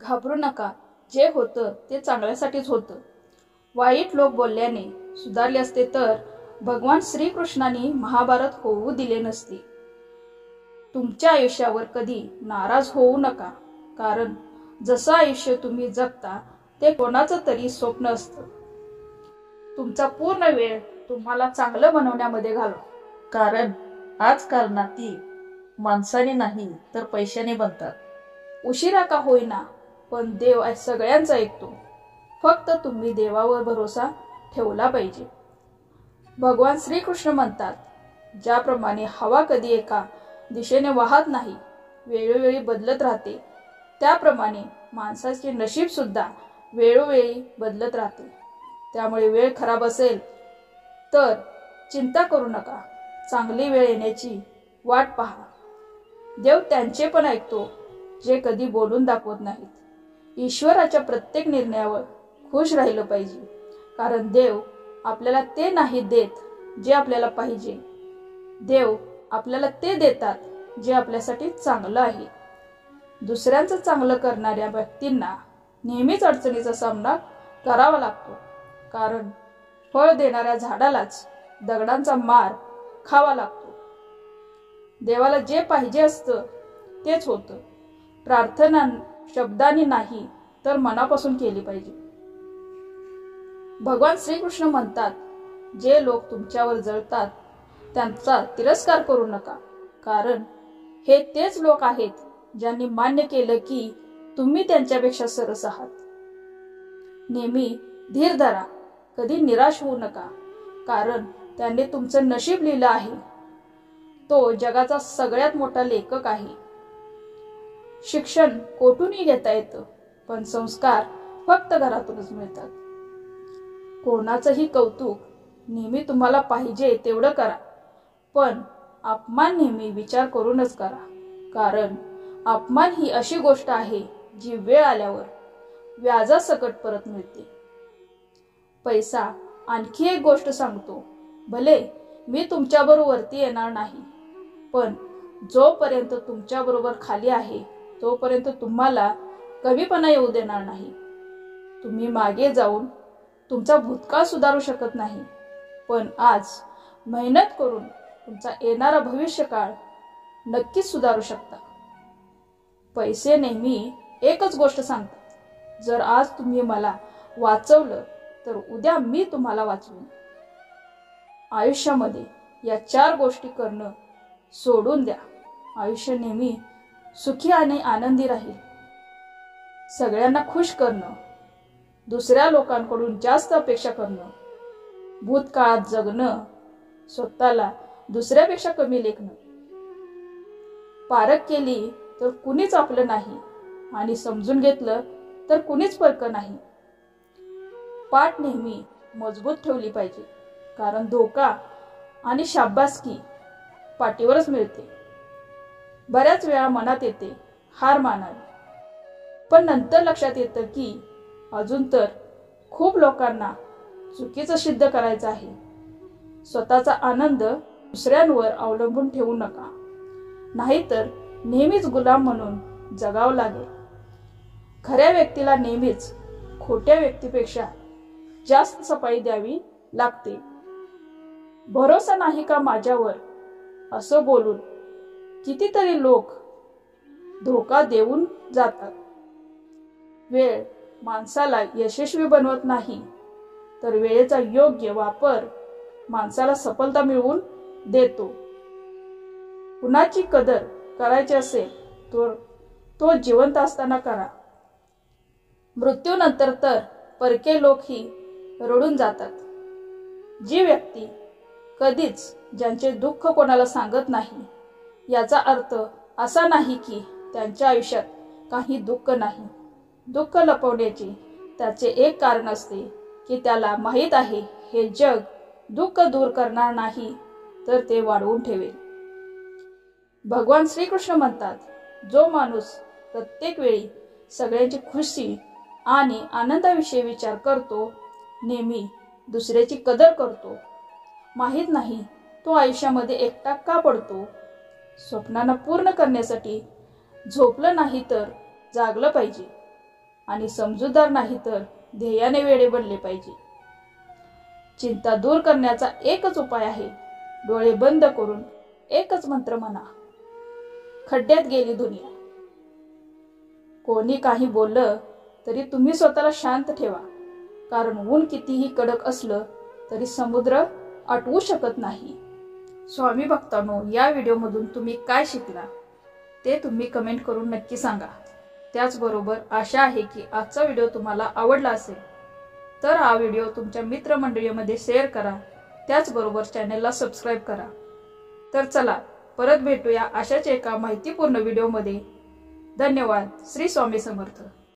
घाबरू नका, जे होतं ते चांगल्यासाठीच होतं. वाईट लोक बोलल्याने सुधारले असते तर भगवान श्रीकृष्णांनी महाभारत होऊ दिले नसते. तुमच्या आयुष्यावर कधी नाराज होऊ नका, कारण जसं आयुष्य तुम्ही जगता ते कोणाचं तरी स्वप्न असतं. तुमचा पूर्ण वेळ तुम्हाला चांगलं बनवण्यामध्ये घालवा, कारण आजकाल नाती माणसाने नाही तर पैशाने बनतात. उशिरा का होईना पण देव सगळ्यांचा ऐकतो. फक्त तुम्ही देवावर भरोसा ठेवला पाहिजे. भगवान श्रीकृष्ण म्हणतात, ज्याप्रमाणे हवा कधी एका दिशेने वाहत नाही, वेळोवेळी बदलत राहते, त्याप्रमाणे माणसाचे नशीब सुद्धा वेळोवेळी बदलत राहते. त्यामुळे वेळ खराब असेल तर चिंता करू नका, चांगली वेळ येण्याची वाट पहा. देव त्यांचे पण ऐकतो जे कधी बोलून दाखवत नाहीत. ईश्वराच्या प्रत्येक निर्णयावर खुश राहिलं पाहिजे, कारण देव आपल्याला ते नाही देत जे आपल्याला पाहिजे. देव आपल्याला ते देतात जे आपल्यासाठी चांगलं आहे. दुसऱ्यांचं चांगलं करणाऱ्या व्यक्तींना नेहमीच अडचणीचा सामना करावा लागतो, कारण फळ देणाऱ्या झाडालाच दगडांचा मार खावा लागतो. देवाला जे पाहिजे असतं तेच होतं. प्रार्थना शब्दांनी नाही तर मनापासून केली पाहिजे. भगवान श्रीकृष्ण म्हणतात, जे लोक तुमच्यावर जळतात त्यांचा तिरस्कार करू नका, कारण हे तेच लोक आहेत ज्यांनी मान्य केलं की तुम्ही त्यांच्यापेक्षा सरस आहात. नेहमी धीर धरा, कधी निराश होऊ नका, कारण त्यांनी तुमचं नशीब लिहिलं आहे. तो जगाचा सगळ्यात मोठा लेखक आहे. शिक्षण कोठूनही घेता येतं, पण संस्कार फक्त घरातूनच मिळतात. कोणाचंही कौतुक नेहमी तुम्हाला पाहिजे तेवढं करा, पण अपमान नेहमी विचार करूनच करा, कारण अपमान ही अशी गोष्ट आहे जी वेळ आल्यावर व्याजासकट परत मिळते. पैसा आणखी एक गोष्ट सांगतो, भले मी तुमच्याबरोबर वरती येणार नाही, पण जोपर्यंत तुमच्याबरोबर खाली आहे तोपर्यंत तुम्हाला कमीपणा येऊ देणार नाही. तुम्ही मागे जाऊन तुमचा भूतकाळ सुधारू शकत नाही, पण आज मेहनत करून तुमचा येणारा भविष्यकाळ नक्कीच सुधारू शकता. पैसे नेहमी एकच गोष्ट सांगतात, जर आज तुम्ही मला वाचवलं तर उद्या मी तुम्हाला वाचवीन. आयुष्यामध्ये या 4 गोष्टी करणं सोडून द्या. आयुष्य नेहमी सुखी आणि आनंदी राहील. सगळ्यांना खुश करणं, दुसऱ्या लोकांकडून जास्त अपेक्षा करणं, भूतकाळात जगणं, स्वतःला दुसऱ्यापेक्षा कमी लेखणं. पारख केली तर कुणीच आपलं नाही आणि समजून घेतलं तर कुणीच परक नाही. पाठ नेहमी मजबूत ठेवली पाहिजे, कारण धोका आणि शाबासकी पाठीवरच मिळते. बऱ्याच वेळा मनात येते हार मानावी, पण नंतर लक्षात येतं की अजून तर खूप लोकांना चुकीचं सिद्ध करायचं आहे. स्वतःचा आनंद दुसऱ्यांवर अवलंबून ठेवू नका, नाहीतर नेहमीच गुलाम म्हणून जगावं लागेल. खऱ्या व्यक्तीला नेहमीच खोट्या व्यक्तीपेक्षा जास्त सफाई द्यावी लागते. भरोसा नाही का माझ्यावर असं बोलून कितीतरी लोक धोका देऊन जातात. वेळ माणसाला यशस्वी बनवत नाही, तर वेळेचा योग्य वापर माणसाला सफलता मिळवून देतो. कुणाची कदर करायची असेल तर तो जिवंत असताना करा. मृत्यूनंतर तर परके लोकही रडून जातात. जी व्यक्ती कधीच ज्यांचे दुःख कोणाला सांगत नाही, याचा अर्थ असा नाही की त्यांच्या आयुष्यात काही दुःख नाही. दुःख लपवण्याचे त्याचे एक कारण असते की त्याला माहीत आहे हे जग दुःख दूर करणार नाही तर ते वाढवून ठेवेल. भगवान श्रीकृष्ण म्हणतात, जो माणूस प्रत्येक वेळी सगळ्यांची खुशी आणि आनंदाविषयी विचार करतो, नेहमी दुसऱ्याची कदर करतो, माहीत नाही तो आयुष्यामध्ये एकटा का पडतो. स्वप्नांना पूर्ण करण्यासाठी झोपलं नाही तर जागलं पाहिजे. आणि समजूतदार नाही तर ध्येयाने वेडे बनले पाहिजे. चिंता दूर करण्याचा एकच उपाय आहे. डोळे बंद करून एकच मंत्र म्हणा, खड्ड्यात गेली दुनिया. कोणी काही बोललं तरी तुम्ही स्वतःला शांत ठेवा, कारण ऊन कितीही कडक असलं तरी समुद्र आटवू शकत नाही. स्वामी भक्तांनो, या व्हिडिओमधून तुम्ही काय शिकला ते तुम्ही कमेंट करून नक्की सांगा. त्याचबरोबर आशा आहे की आजचा व्हिडिओ तुम्हाला आवडला असेल तर हा व्हिडिओ तुमच्या मित्रमंडळीमध्ये शेअर करा. त्याचबरोबर चॅनलला सबस्क्राईब करा. तर चला परत भेटूया अशाच एका माहितीपूर्ण व्हिडिओमध्ये. धन्यवाद. श्री स्वामी समर्थ.